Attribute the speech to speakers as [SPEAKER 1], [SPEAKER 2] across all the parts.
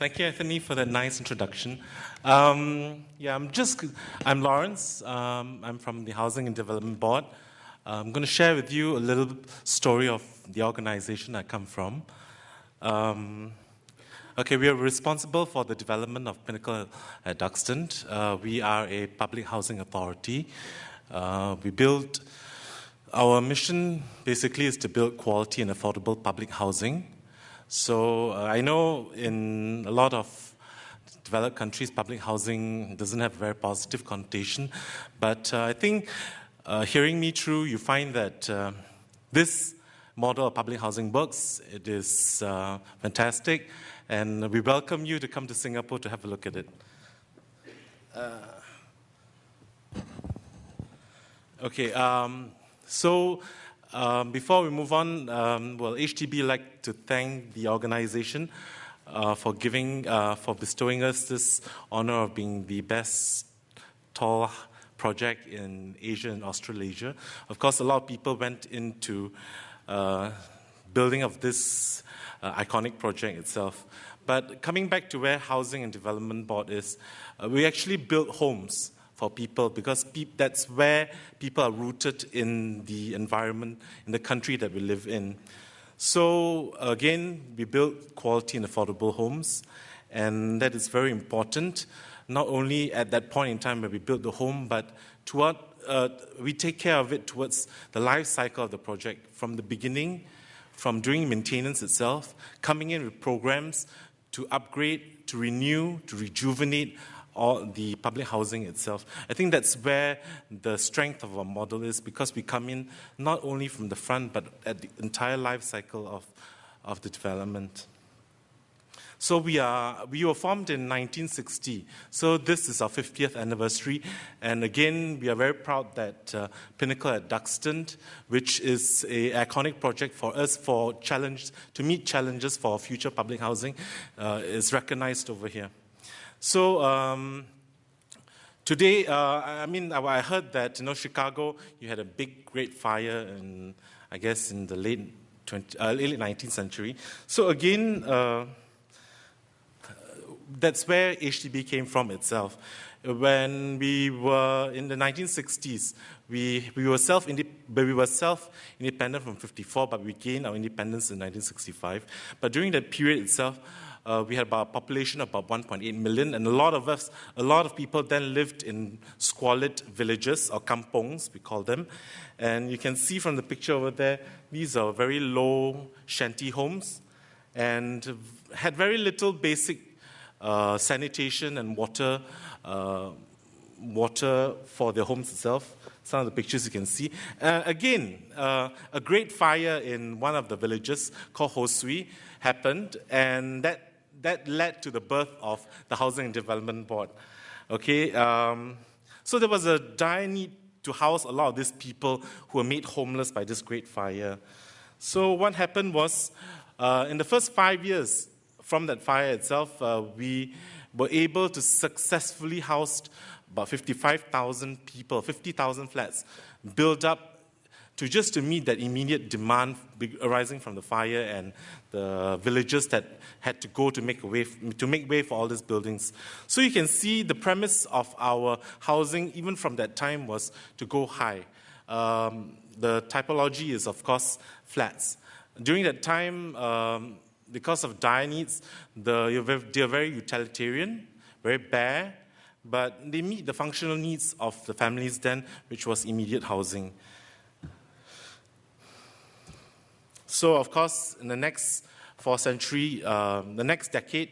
[SPEAKER 1] Thank you, Anthony, for that nice introduction. I'm Lawrence. I'm from the Housing and Development Board. I'm going to share with you a little story of the organization I come from. We are responsible for the development of Pinnacle Duxton. We are a public housing authority. Our mission basically is to build quality and affordable public housing. So I know in a lot of developed countries, public housing doesn't have a very positive connotation. But I think hearing me through, you find that this model of public housing works. It is fantastic. And we welcome you to come to Singapore to have a look at it. Before we move on, Hdb would like to thank the organization for bestowing us this honor of being the best tall project in Asia and Australasia. Of course, a lot of people went into building of this iconic project itself. But coming back to where Housing and Development Board is, we actually built homes for people because that's where people are rooted in the environment, in the country that we live in. So again, we build quality and affordable homes, and that is very important, not only at that point in time when we build the home, but we take care of it towards the life cycle of the project, from the beginning, from doing maintenance itself, coming in with programs to upgrade, to renew, to rejuvenate all the public housing itself. I think that's where the strength of our model is, because we come in not only from the front, but at the entire life cycle of the development. So we were formed in 1960. So this is our 50th anniversary. And again, we are very proud that Pinnacle at Duxton, which is an iconic project for us to meet challenges for future public housing, is recognized over here. So today, I heard that Chicago, you had a big Great Fire in the late 19th century. So again, that's where Hdb came from itself. When we were in the 1960s, we were self-independent from 54, but we gained our independence in 1965. But during that period itself, we had about a population of about 1.8 million, and a lot of people then lived in squalid villages, or kampongs, we call them. And you can see from the picture over there, these are very low shanty homes, and had very little basic sanitation and water for their homes itself. Some of the pictures you can see. A great fire in one of the villages called Ho Sui happened, and that led to the birth of the Housing and Development Board. So there was a dire need to house a lot of these people who were made homeless by this great fire. So what happened was, in the first 5 years from that fire itself, we were able to successfully house about 55,000 people, 50,000 flats, built up to meet that immediate demand arising from the fire and the villagers that had to go to make way for all these buildings. So you can see the premise of our housing, even from that time, was to go high. The typology is, of course, flats. During that time, because of dire needs, they're very utilitarian, very bare, but they meet the functional needs of the families then, which was immediate housing. So, of course, in the next the next decade,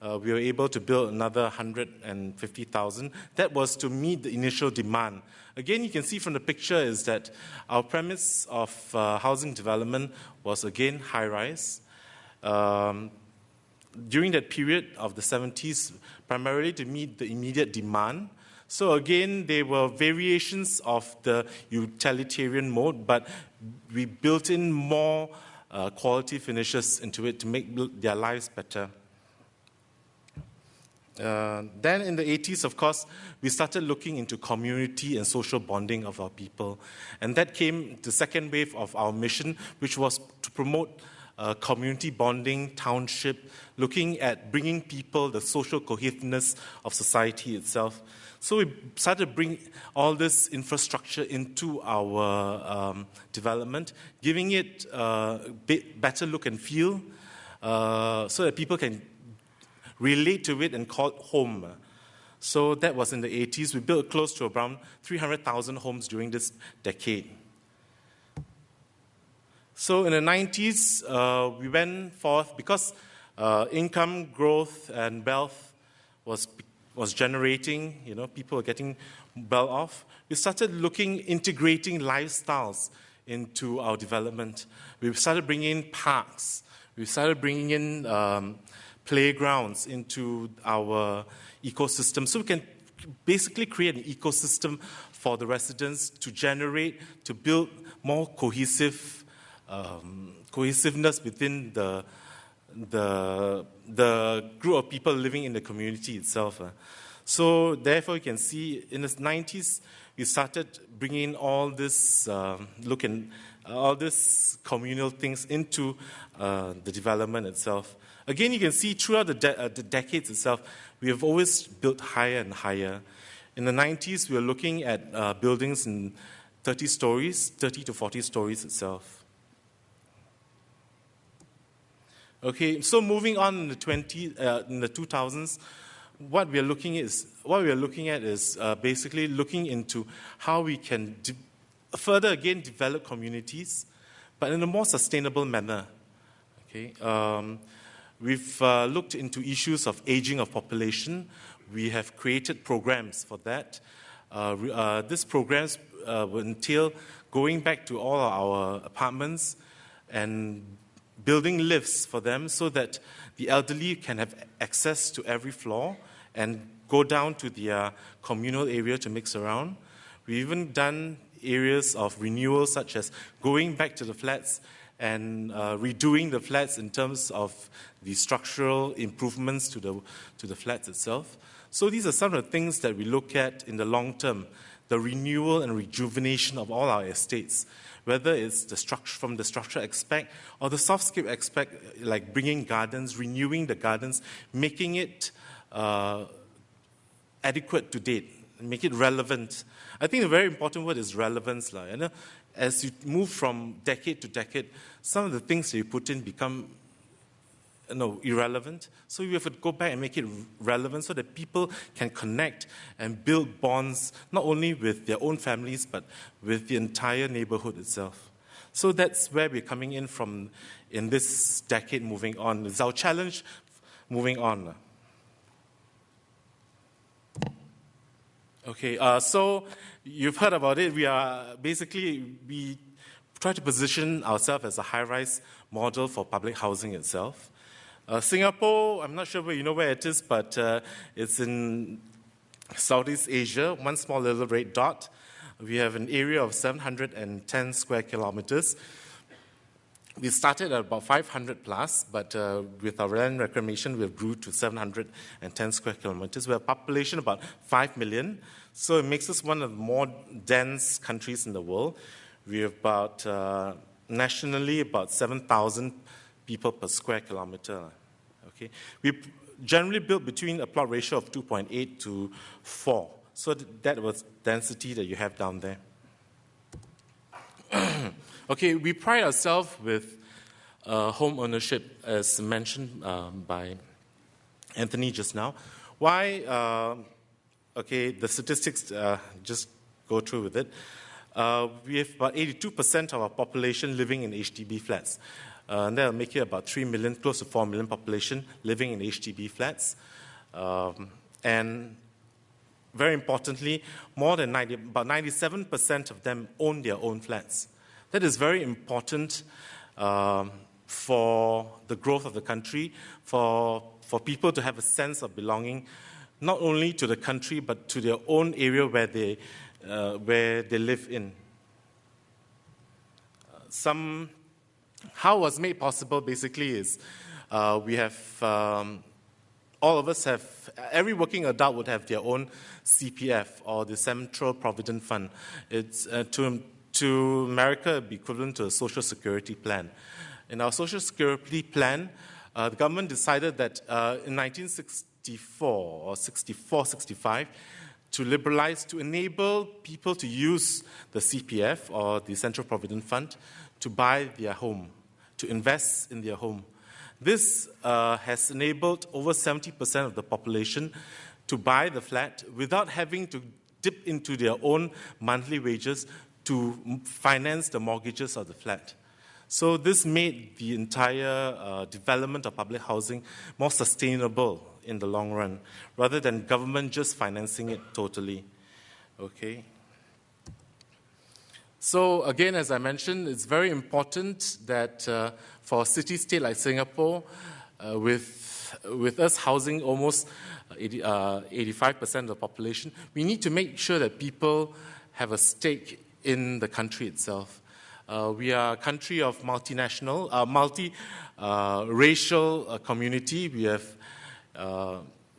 [SPEAKER 1] we were able to build another 150,000. That was to meet the initial demand. Again, you can see from the picture is that our premise of housing development was, again, high-rise. During that period of the 70s, primarily to meet the immediate demand. So again, there were variations of the utilitarian mode, but we built in more quality finishes into it to make their lives better. Then in the 80s, of course, we started looking into community and social bonding of our people. And that came the second wave of our mission, which was to promote community bonding, township, looking at bringing people, the social cohesiveness of society itself. So we started to bring all this infrastructure into our development, giving it a better look and feel so that people can relate to it and call it home. So that was in the 80s. We built close to around 300,000 homes during this decade. So in the 90s, we went forth because income growth and wealth was generating, people were getting well off. We started integrating lifestyles into our development. We started bringing in parks. We started bringing in playgrounds into our ecosystem. So we can basically create an ecosystem for the residents to build more cohesiveness within the group of people living in the community itself. So therefore, you can see in the 90s, we started bringing all this all these communal things into the development itself. Again, you can see throughout the decades itself, we have always built higher and higher. In the 90s, we were looking at buildings in 30 to 40 stories itself. Okay, so moving on in the 2000s, what we are looking at is basically looking into how we can further again develop communities, but in a more sustainable manner. Okay, we've looked into issues of aging of population. We have created programs for that. These programs will entail going back to all our apartments and building lifts for them so that the elderly can have access to every floor and go down to their communal area to mix around. We've even done areas of renewal, such as going back to the flats and redoing the flats in terms of the structural improvements to the flats itself. So these are some of the things that we look at in the long term, the renewal and rejuvenation of all our estates, whether it's from the structural aspect or the softscape aspect, like bringing gardens, renewing the gardens, making it adequate to date, make it relevant. I think the very important word is relevance. As you move from decade to decade, some of the things that you put in become irrelevant. So you have to go back and make it relevant so that people can connect and build bonds, not only with their own families, but with the entire neighborhood itself. So that's where we're coming in from in this decade moving on. It's our challenge moving on. Okay, so you've heard about it. We try to position ourselves as a high-rise model for public housing itself. Singapore, I'm not sure where you know where it is, but it's in Southeast Asia, one small little red dot. We have an area of 710 square kilometers. We started at about 500 plus, but with our land reclamation, we have grew to 710 square kilometers. We have a population about 5 million, so it makes us one of the more dense countries in the world. We have nationally, about 7,000 people per square kilometer. Okay, we generally built between a plot ratio of 2.8 to 4. So that was density that you have down there. Okay, we pride ourselves with home ownership, as mentioned by Anthony just now. Why? Okay, the statistics, just go through with it. We have about 82% of our population living in HDB flats. And that will make it about 3 million, close to 4 million population living in HDB flats. And very importantly, about 97% of them own their own flats. That is very important for the growth of the country, for people to have a sense of belonging, not only to the country, but to their own area where they live in. How it was made possible basically is we have, all of us have, every working adult would have their own CPF or the Central Provident Fund. It's to America, it'd be equivalent to a Social Security plan. in our social security plan, the government decided that in 1964 or 64, 65, to liberalize, to enable people to use the CPF or the Central Provident Fund to buy their home, to invest in their home. This has enabled over 70% of the population to buy the flat without having to dip into their own monthly wages to finance the mortgages of the flat. So this made the entire development of public housing more sustainable in the long run, rather than government just financing it totally. Okay. So again, as I mentioned, it's very important that for a city-state like Singapore, with us housing almost 85% of the population, we need to make sure that people have a stake in the country itself. We are a country of multinational, multi-racial community. We have,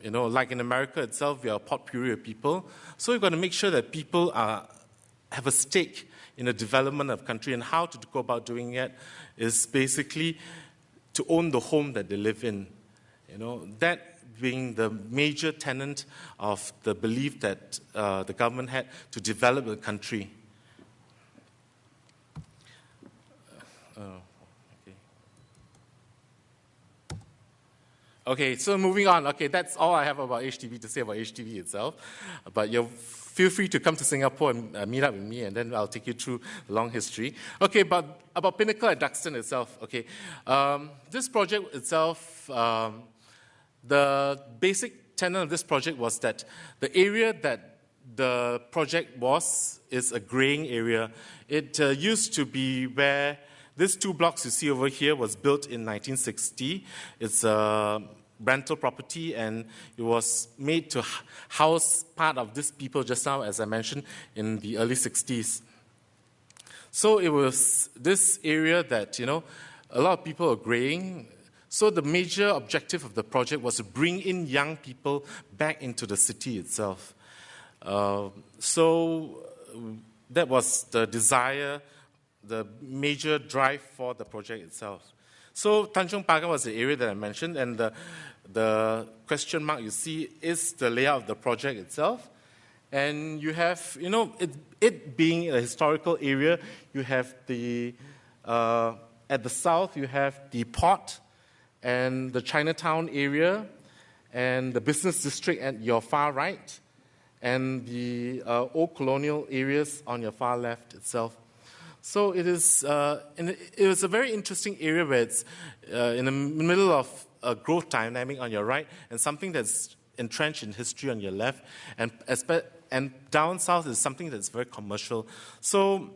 [SPEAKER 1] like in America itself, we are a potpourri of people. So we've got to make sure that people have a stake in the development of the country, and how to go about doing it is basically to own the home that they live in. That being the major tenet of the belief that the government had to develop the country. Okay, so moving on. Okay, that's all I have about Hdb to say about Hdb itself. But you feel free to come to Singapore and meet up with me, and then I'll take you through the long history. Okay, but about Pinnacle at Duxton itself. Okay, this project itself, the basic tenet of this project was that the area that the project is a graying area. It used to be where these 2 blocks you see over here was built in 1960. It's a rental property, and it was made to house part of these people just now, as I mentioned, in the early 60s. So it was this area that, a lot of people are graying. So the major objective of the project was to bring in young people back into the city itself. So that was the desire, the major drive for the project itself. So Tanjung Pagar was the area that I mentioned, and the question mark you see is the layout of the project itself. And you have, it being a historical area, you have at the south, you have the port and the Chinatown area and the business district at your far right, and the old colonial areas on your far left itself. So it was a very interesting area where it's in the middle of a growth dynamic on your right, and something that's entrenched in history on your left, and down south is something that's very commercial. So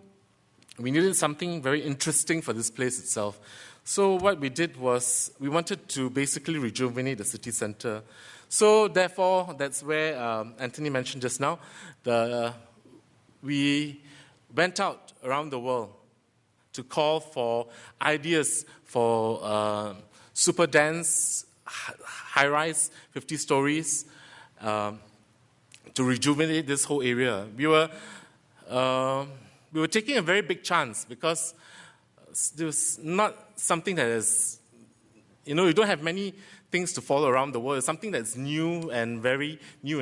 [SPEAKER 1] we needed something very interesting for this place itself. So what we did was we wanted to basically rejuvenate the city center. So therefore, that's where Anthony mentioned just now, we went out around the world to call for ideas for super dense, high-rise, 50 stories, to rejuvenate this whole area. We were taking a very big chance, because there was not something that is, you don't have many things to follow around the world. It's something that's new and very new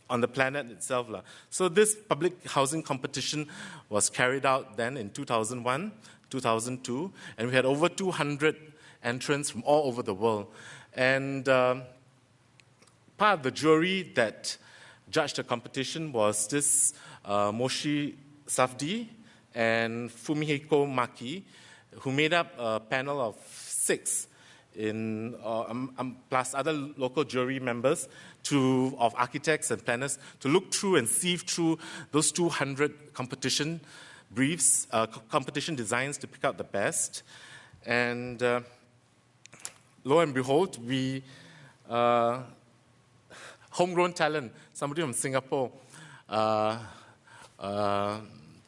[SPEAKER 1] on the planet itself. So this public housing competition was carried out then in 2001, 2002, and we had over 200 entrants from all over the world. And part of the jury that judged the competition was this Moshi Safdi and Fumihiko Maki, who made up a panel of 6 plus other local jury members of architects and planners to look through and sieve through those 200 competition briefs, competition designs to pick out the best. And lo and behold, we homegrown talent, somebody from Singapore,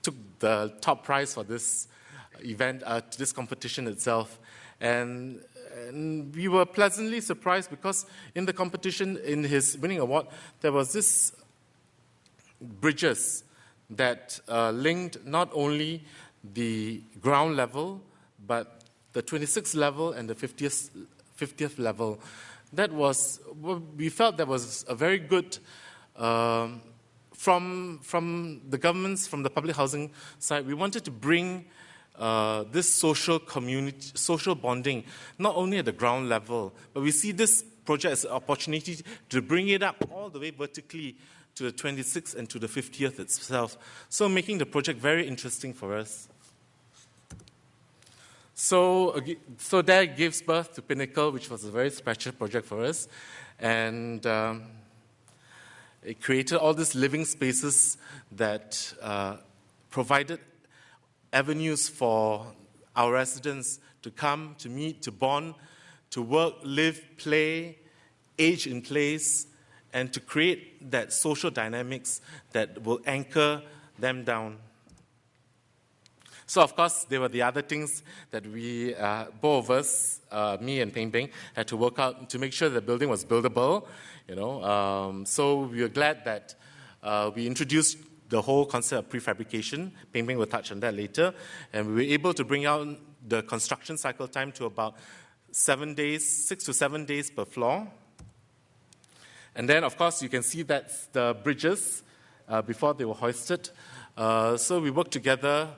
[SPEAKER 1] took the top prize for this event, this competition itself. And we were pleasantly surprised, because in the competition, in his winning award, there was this bridges that linked not only the ground level, but the 26th level and the 50th level. We felt that was a very good, from the government's, from the public housing side, we wanted to bring this social bonding, not only at the ground level, but we see this project as an opportunity to bring it up all the way vertically to the 26th and to the 50th itself. So making the project very interesting for us. So that gives birth to Pinnacle, which was a very special project for us. And it created all these living spaces that provided avenues for our residents to come, to meet, to bond, to work, live, play, age in place, and to create that social dynamics that will anchor them down. So, of course, there were the other things that we, both of us, me and Beng, had to work out to make sure the building was buildable. So we were glad that we introduced the whole concept of prefabrication. Peng will touch on that later. And we were able to bring out the construction cycle time to about 7 days, 6 to 7 days per floor. And then, of course, you can see that's the bridges before they were hoisted. So we worked together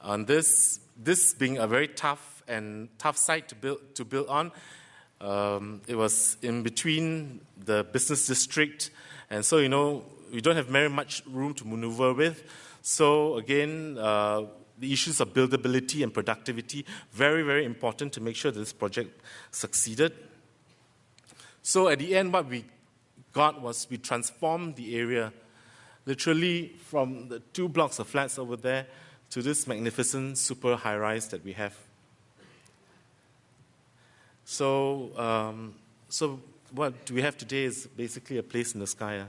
[SPEAKER 1] on this being a very tough site to build on. It was in between the business district, and so we don't have very much room to maneuver with. So again, the issues of buildability and productivity, very, very important to make sure that this project succeeded. So at the end, what we got was we transformed the area, literally from the 2 blocks of flats over there to this magnificent super high-rise that we have. So what we have today is basically a place in the sky.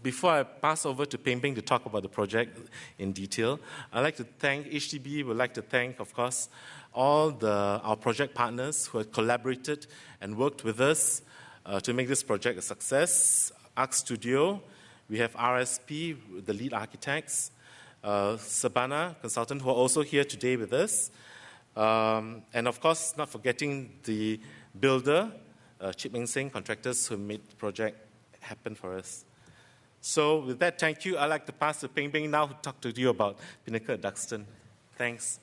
[SPEAKER 1] Before I pass over to Peng to talk about the project in detail, I'd like to thank Hdb. We'd like to thank, of course, all our project partners who have collaborated and worked with us to make this project a success. Arc Studio, we have RSP, the lead architects, Sabana consultant, who are also here today with us, and of course, not forgetting the builder, Ctbuh Singh contractors who made the project happen for us. So with that, thank you. I'd like to pass to Peng now to talk to you about Pinnacle Duxton. Thanks.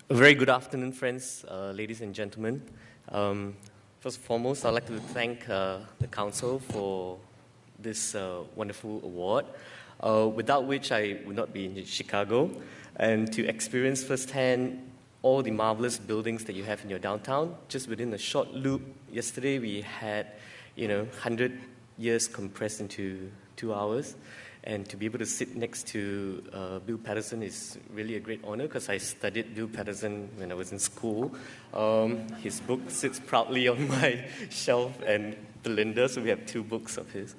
[SPEAKER 2] A very good afternoon, friends, ladies and gentlemen. First and foremost, I'd like to thank the Council for this wonderful award, without which I would not be in Chicago, and to experience firsthand all the marvelous buildings that you have in your downtown. Just within a short loop, yesterday we had 100 years compressed into 2 hours. And to be able to sit next to Bill Patterson is really a great honor, because I studied Bill Patterson when I was in school. His book sits proudly on my shelf, and Belinda, so we have 2 books of his.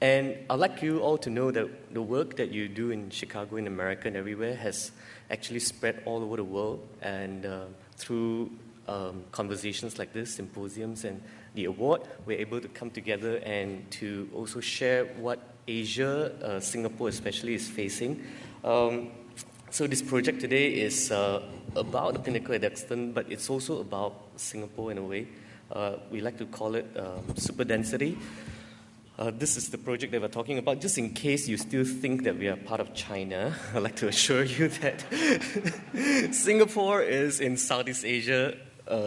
[SPEAKER 2] And I'd like you all to know that the work that you do in Chicago, in America, and everywhere has actually spread all over the world. And through conversations like this, symposiums, and the award, we're able to come together and to also share what Asia, Singapore especially, is facing. So this project today is about the Pinnacle at Duxton, but it's also about Singapore in a way. We like to call it super density. This is the project that we're talking about. Just in case you still think that we are part of China, I'd like to assure you that Singapore is in Southeast Asia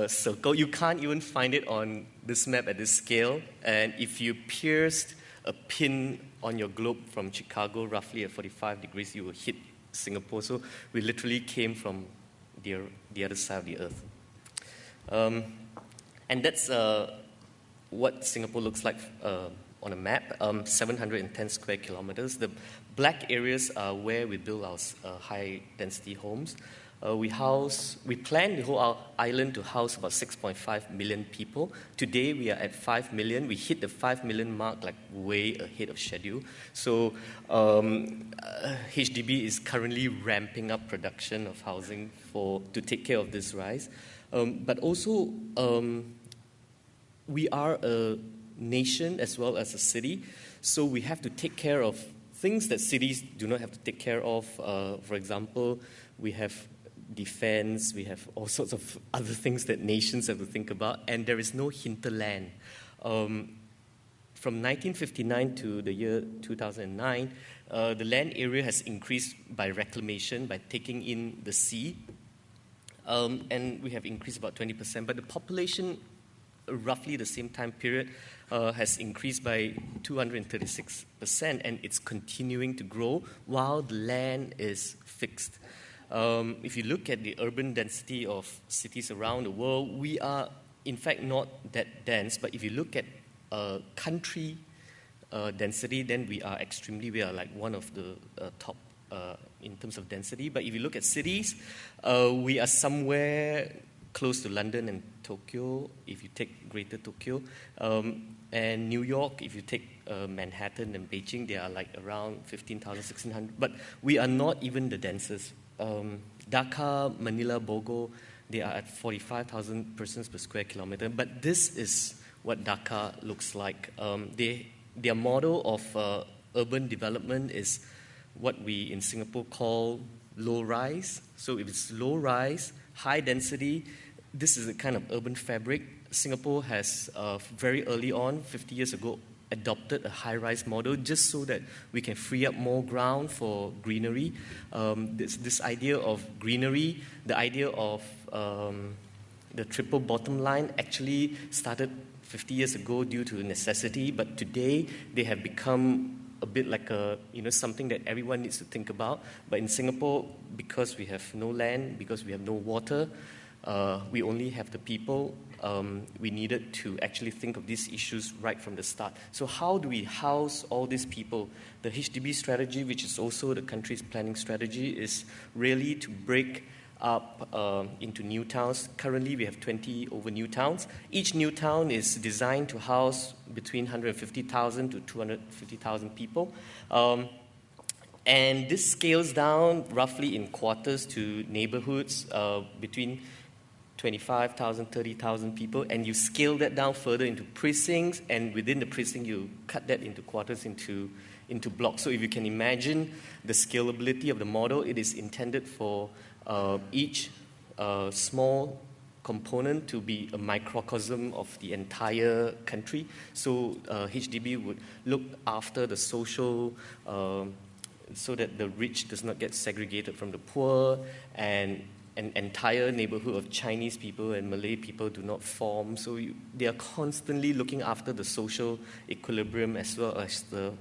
[SPEAKER 2] circle. You can't even find it on this map at this scale. And if you pierced a pin on your globe from Chicago, roughly at 45 degrees, you will hit Singapore. So we literally came from the other side of the earth. And that's what Singapore looks like on a map, 710 square kilometers. The black areas are where we build our high-density homes. We plan the whole island to house about 6.5 million people. Today, we are at 5 million. We hit the 5 million mark like way ahead of schedule. So HDB is currently ramping up production of housing to take care of this rise. But also, we are a nation as well as a city, so we have to take care of things that cities do not have to take care of. For example, we have defense, we have all sorts of other things that nations have to think about, and there is no hinterland. From 1959 to the year 2009, the land area has increased by reclamation, by taking in the sea, and we have increased about 20%, but the population, roughly the same time period, has increased by 236%, and it's continuing to grow while the land is fixed. If you look at the urban density of cities around the world, we are, in fact, not that dense, but if you look at country density, then we are like one of the top in terms of density. But if you look at cities, we are somewhere close to London and Tokyo, if you take Greater Tokyo, and New York, if you take Manhattan and Beijing, they are like around 15,000, 1,600. But we are not even the densest. Dhaka, Manila, Bogo, they are at 45,000 persons per square kilometer. But this is what Dhaka looks like. Their model of urban development is what we in Singapore call low-rise. So if it's low-rise, high density, this is a kind of urban fabric. Singapore has very early on, 50 years ago, adopted a high-rise model just so that we can free up more ground for greenery. This idea of greenery, the idea of the triple bottom line actually started 50 years ago due to necessity, but today they have become a bit like something that everyone needs to think about. But in Singapore, because we have no land, because we have no water, we only have the people, we needed to actually think of these issues right from the start. So how do we house all these people? The Hdb strategy, which is also the country's planning strategy, is really to break up into new towns. Currently, we have 20 over new towns. Each new town is designed to house between 150,000 to 250,000 people. And this scales down roughly in quarters to neighborhoods between 25,000, 30,000 people, and you scale that down further into precincts, and within the precinct, you cut that into quarters, into blocks. So if you can imagine the scalability of the model, it is intended for each small component to be a microcosm of the entire country. So HDB would look after the social, so that the rich does not get segregated from the poor, and an entire neighborhood of Chinese people and Malay people do not form. So they are constantly looking after the social equilibrium as well as the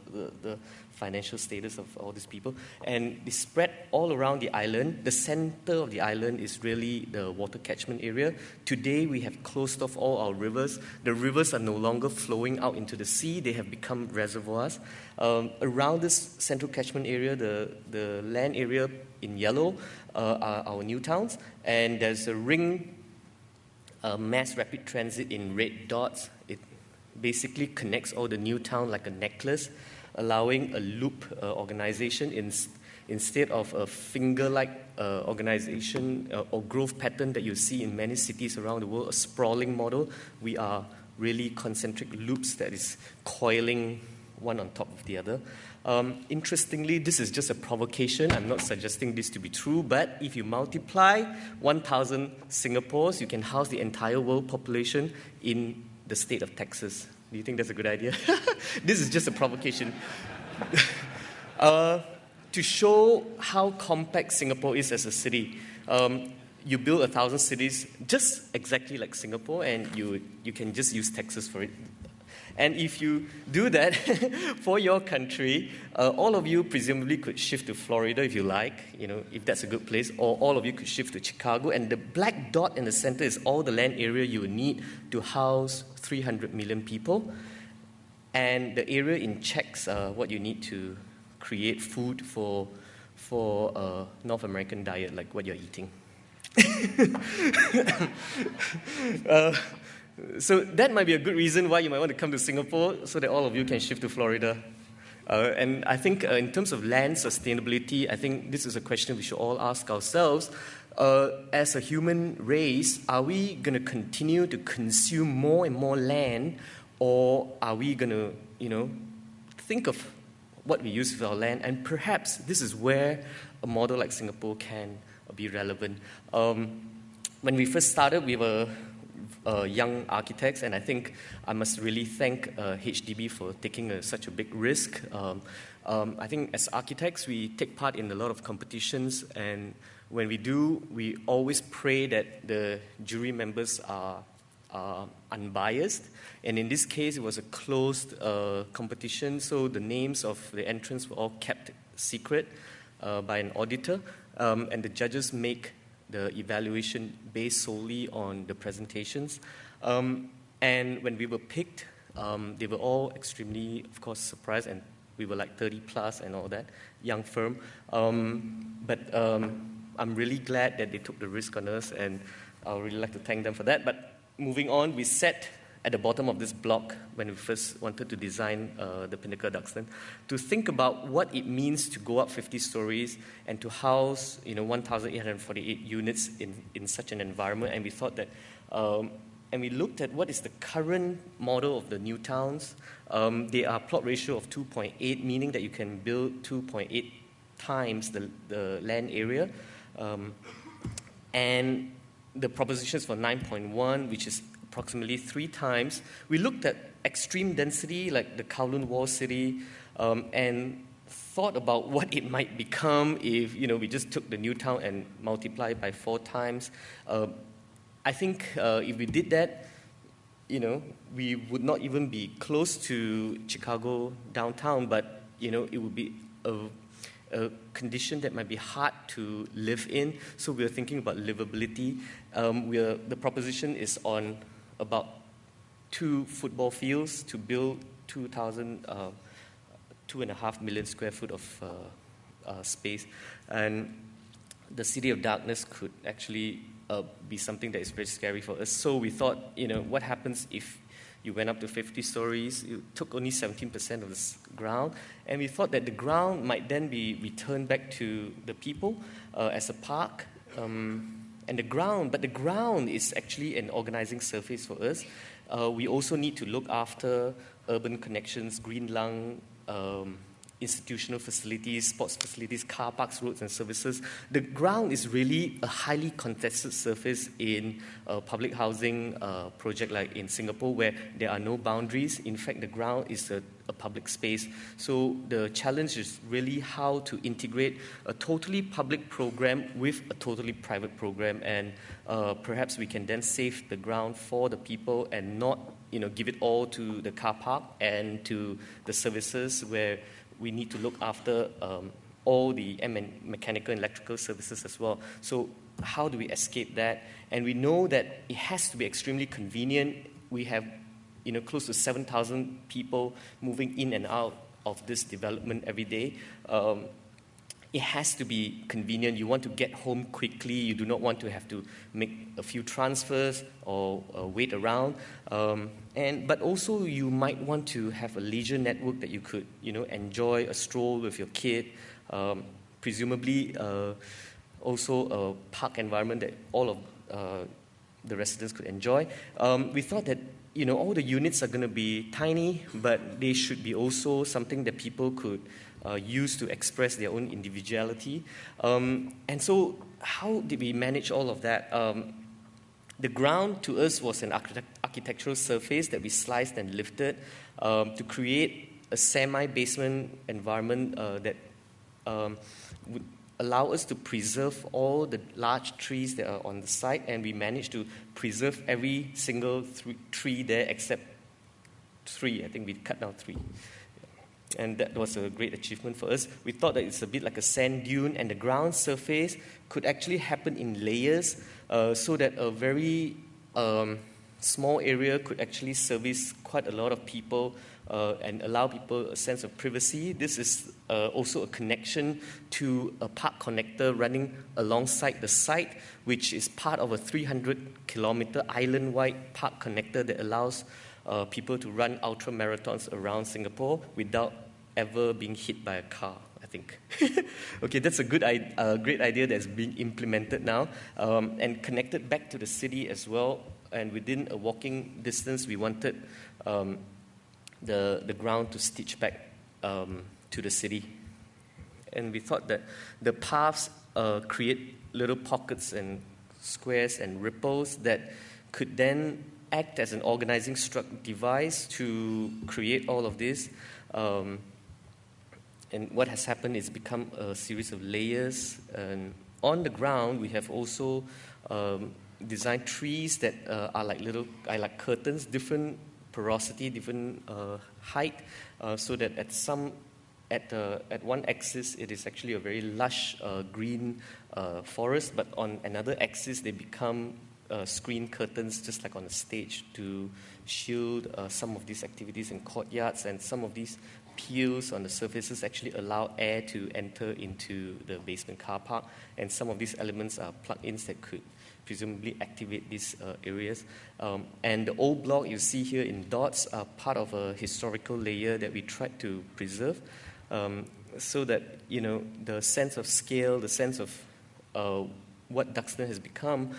[SPEAKER 2] financial status of all these people. And they spread all around the island. The center of the island is really the water catchment area. Today, we have closed off all our rivers. The rivers are no longer flowing out into the sea. They have become reservoirs. Around this central catchment area, the land area in yellow are our new towns. And there's a ring mass rapid transit in red dots. It basically connects all the new town like a necklace, allowing a loop organization instead of a finger-like organization or growth pattern that you see in many cities around the world, a sprawling model. We are really concentric loops that is coiling one on top of the other. Interestingly, this is just a provocation. I'm not suggesting this to be true, but if you multiply 1,000 Singapores, you can house the entire world population in the state of Texas. Do you think that's a good idea? This is just a provocation. To show how compact Singapore is as a city, you build 1,000 cities just exactly like Singapore, and you can just use Texas for it. And if you do that for your country, all of you presumably could shift to Florida if you like, if that's a good place, or all of you could shift to Chicago. And the black dot in the center is all the land area you would need to house 300 million people. And the area in checks what you need to create food for North American diet, like what you're eating. So that might be a good reason why you might want to come to Singapore, so that all of you can shift to Florida. And I think in terms of land sustainability, I think this is a question we should all ask ourselves. As a human race, are we going to continue to consume more and more land, or are we going to, think of what we use with our land? And perhaps this is where a model like Singapore can be relevant. When we first started, we were young architects, and I think I must really thank HDB for taking such a big risk. I think as architects, we take part in a lot of competitions, and when we do, we always pray that the jury members are unbiased. And in this case, it was a closed competition, so the names of the entrants were all kept secret by an auditor, and the judges make the evaluation based solely on the presentations. And when we were picked, they were all extremely, of course, surprised, and we were like 30 plus and all that, young firm. But I'm really glad that they took the risk on us, and I would really like to thank them for that. But moving on, we sat at the bottom of this block when we first wanted to design the Pinnacle Duxton to think about what it means to go up 50 stories and to house 1,848 units in such an environment. And we thought that, and we looked at what is the current model of the new towns. They are plot ratio of 2.8, meaning that you can build 2.8 times the land area. And the propositions for 9.1, which is approximately 3 times. We looked at extreme density, like the Kowloon Wall City, and thought about what it might become if we just took the new town and multiplied by 4 times. I think if we did that, we would not even be close to Chicago downtown, but it would be a condition that might be hard to live in. So we are thinking about livability. The proposition is on about 2 football fields to build 2.5 million square foot of space. And the City of Darkness could actually be something that is very scary for us. So we thought, what happens if you went up to 50 stories? You took only 17% of the ground. And we thought that the ground might then be returned back to the people as a park. But the ground is actually an organizing surface for us. We also need to look after urban connections, green lung, institutional facilities, sports facilities, car parks, roads, and services. The ground is really a highly contested surface in a public housing project like in Singapore, where there are no boundaries. In fact, the ground is a public space. So the challenge is really how to integrate a totally public program with a totally private program, and perhaps we can then save the ground for the people and not give it all to the car park and to the services where we need to look after all the mechanical and electrical services as well. So how do we escape that? And we know that it has to be extremely convenient. We have close to 7,000 people moving in and out of this development every day. It has to be convenient. You want to get home quickly. You do not want to have to make a few transfers or wait around. But also you might want to have a leisure network that you could, enjoy a stroll with your kid. Presumably, also a park environment that all of the residents could enjoy. We thought that all the units are going to be tiny, but they should be also something that people could use to express their own individuality. And so how did we manage all of that? The ground to us was an architectural surface that we sliced and lifted to create a semi-basement environment that would allow us to preserve all the large trees that are on the site, and we managed to preserve every single tree there except 3. I think we cut down 3. And that was a great achievement for us. We thought that it's a bit like a sand dune, and the ground surface could actually happen in layers so that a very small area could actually service quite a lot of people and allow people a sense of privacy. This is also a connection to a park connector running alongside the site, which is part of a 300-kilometer island-wide park connector that allows people to run ultra marathons around Singapore without ever being hit by a car, I think. Okay, that's a great idea that's being implemented now, and connected back to the city as well. And within a walking distance, we wanted the ground to stitch back to the city. And we thought that the paths create little pockets and squares and ripples that could then act as an organizing device to create all of this. And what has happened is become a series of layers. And on the ground, we have also designed trees that are like curtains, different porosity, different height, so that at one axis it is actually a very lush green forest, but on another axis they become screen curtains, just like on a stage, to shield some of these activities in courtyards, and some of these peels on the surfaces actually allow air to enter into the basement car park, and some of these elements are plug-ins that could presumably activate these areas. And the old block you see here in dots are part of a historical layer that we tried to preserve, so that, you know, the sense of scale, the sense of what Duxton has become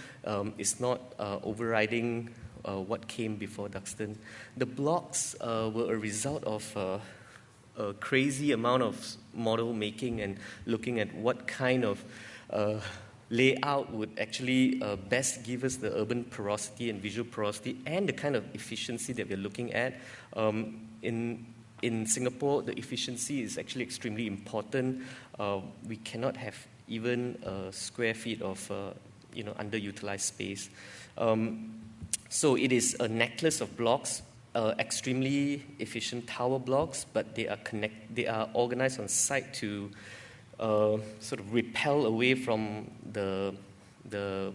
[SPEAKER 2] is not overriding what came before Duxton. The blocks were a result of a crazy amount of model making and looking at what kind of layout would actually best give us the urban porosity and visual porosity and the kind of efficiency that we're looking at. In Singapore, the efficiency is actually extremely important. We cannot have even square feet of underutilized space. So it is a necklace of blocks, extremely efficient tower blocks, but they are organized on site to sort of repel away from the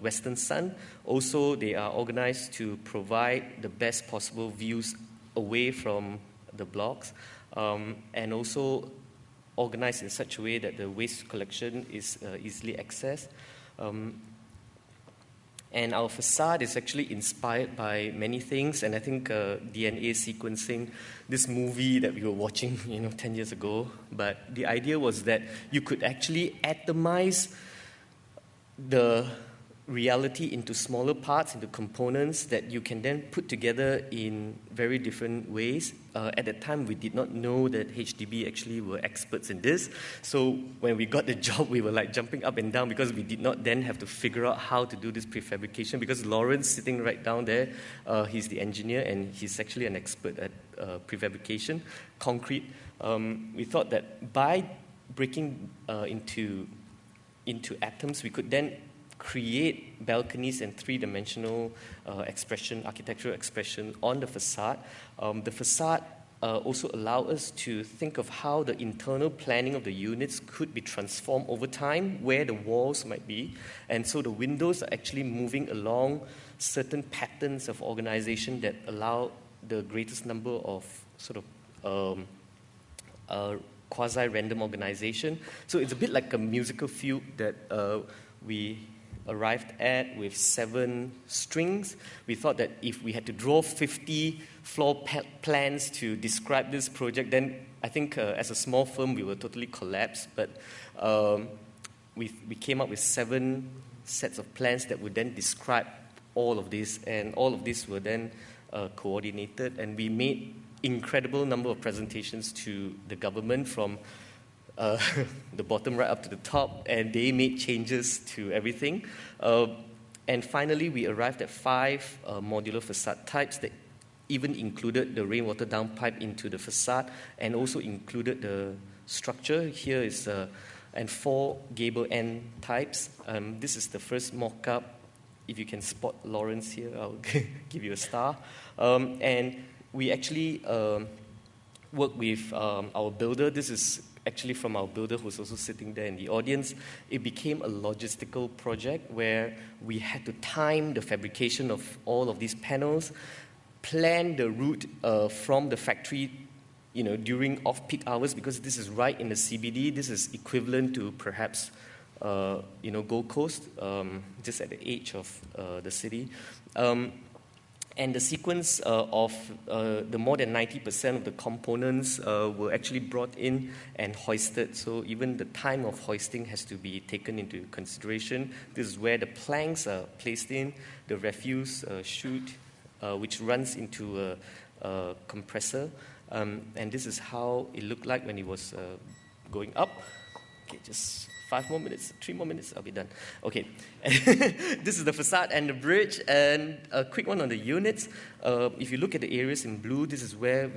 [SPEAKER 2] western sun. Also, they are organized to provide the best possible views away from the blocks, and also organized in such a way that the waste collection is easily accessed. And our facade is actually inspired by many things, and I think DNA sequencing, this movie that we were watching 10 years ago, but the idea was that you could actually atomize the reality into smaller parts, into components that you can then put together in very different ways. At that time, we did not know that Hdb actually were experts in this. So when we got the job, we were like jumping up and down because we did not then have to figure out how to do this prefabrication, because Lawrence, sitting right down there, he's the engineer and he's actually an expert at prefabrication, concrete. We thought that by breaking into atoms, we could then create balconies and three-dimensional architectural expression on the facade. The facade also allows us to think of how the internal planning of the units could be transformed over time, where the walls might be. And so the windows are actually moving along certain patterns of organization that allow the greatest number of sort of quasi-random organization. So it's a bit like a musical fugue that we arrived at with 7 strings. We thought that if we had to draw 50 floor plans to describe this project, then I think as a small firm we will totally collapse. But we came up with 7 sets of plans that would then describe all of this, and all of this were then coordinated, and we made incredible number of presentations to the government from the bottom right up to the top, and they made changes to everything. And finally, we arrived at 5 modular facade types that even included the rainwater downpipe into the facade, and also included the structure. Here is and 4 gable end types. This is the first mock-up. If you can spot Lawrence here, I'll give you a star. And we actually worked with our builder. This is actually from our builder, who's also sitting there in the audience. It became a logistical project where we had to time the fabrication of all of these panels, plan the route from the factory, during off-peak hours, because this is right in the CBD. This is equivalent to perhaps, Gold Coast, just at the edge of the city. And the sequence of the more than 90% of the components were actually brought in and hoisted. So even the time of hoisting has to be taken into consideration. This is where the planks are placed in, the refuse chute, which runs into a compressor. And this is how it looked like when it was going up. Okay, just 5 more minutes, 3 more minutes, I'll be done. Okay, this is the facade and the bridge, and a quick one on the units. If you look at the areas in blue, this is where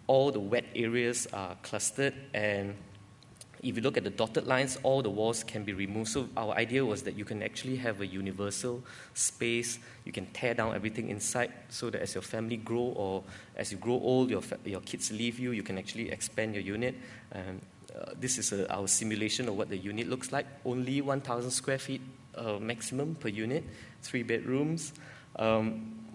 [SPEAKER 2] all the wet areas are clustered, and if you look at the dotted lines, all the walls can be removed. So our idea was that you can actually have a universal space. You can tear down everything inside so that as your family grow or as you grow old, your kids leave you, you can actually expand your unit. This is our simulation of what the unit looks like. Only 1,000 square feet maximum per unit, 3 bedrooms.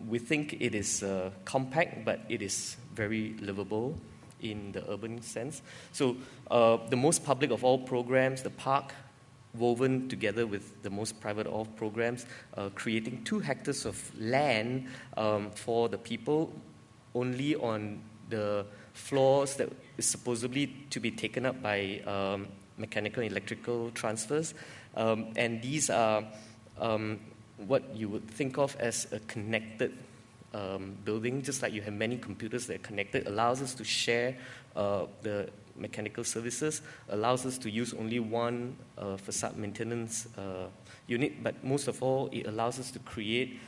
[SPEAKER 2] We think it is compact, but it is very livable in the urban sense. So the most public of all programs, the park, woven together with the most private of all programs, creating 2 hectares of land for the people, only on the floors that is supposedly to be taken up by mechanical and electrical transfers. And these are what you would think of as a connected building, just like you have many computers that are connected, allows us to share the mechanical services, allows us to use only one facade maintenance unit, but most of all, it allows us to create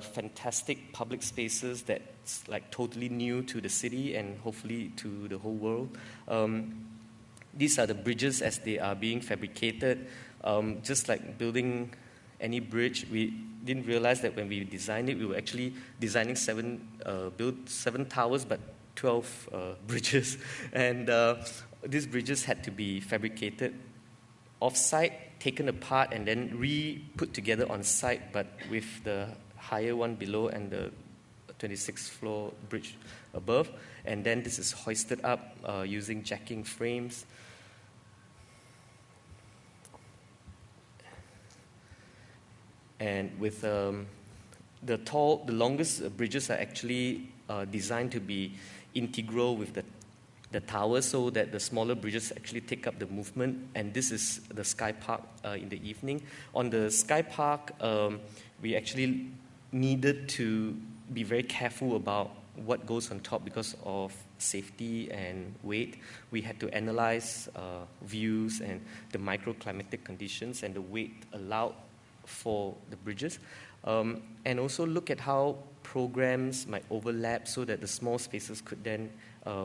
[SPEAKER 2] fantastic public spaces that's like totally new to the city and hopefully to the whole world. These are the bridges as they are being fabricated. Just like building any bridge, we didn't realize that when we designed it, we were actually designing 7 towers, but 12 bridges. And these bridges had to be fabricated off-site, taken apart, and then re-put together on-site, but with the higher one below and the 26th floor bridge above. And then this is hoisted up using jacking frames. And with the longest bridges are actually designed to be integral with the tower, so that the smaller bridges actually take up the movement. And this is the sky park in the evening. On the sky park, we actually needed to be very careful about what goes on top because of safety and weight. We had to analyze views and the microclimatic conditions and the weight allowed for the bridges, and also look at how programs might overlap so that the small spaces could then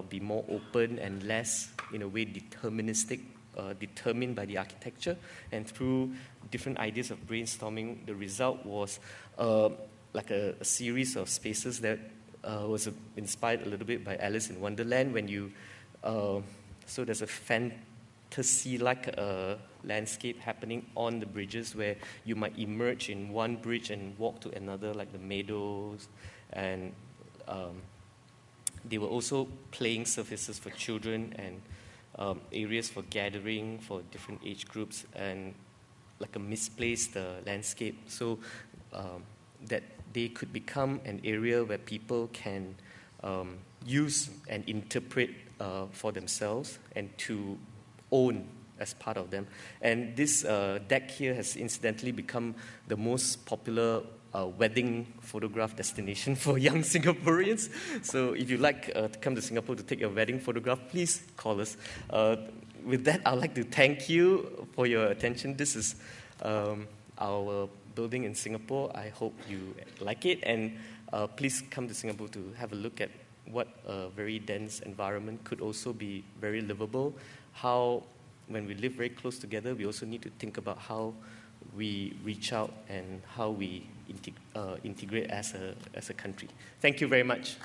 [SPEAKER 2] be more open and less, in a way, deterministic, determined by the architecture. And through different ideas of brainstorming, the result was like a series of spaces that was inspired a little bit by Alice in Wonderland. When you so there's a fantasy-like landscape happening on the bridges where you might emerge in one bridge and walk to another, like the meadows, and they were also playing surfaces for children and areas for gathering for different age groups, and like a misplaced landscape, so that they could become an area where people can use and interpret for themselves and to own as part of them. And this deck here has incidentally become the most popular wedding photograph destination for young Singaporeans. So if you'd like to come to Singapore to take your wedding photograph, please call us. With that, I'd like to thank you for your attention. This is our building in Singapore. I hope you like it, and please come to Singapore to have a look at what a very dense environment could also be very livable. How, when we live very close together, we also need to think about how we reach out and how we integrate as a country. Thank you very much.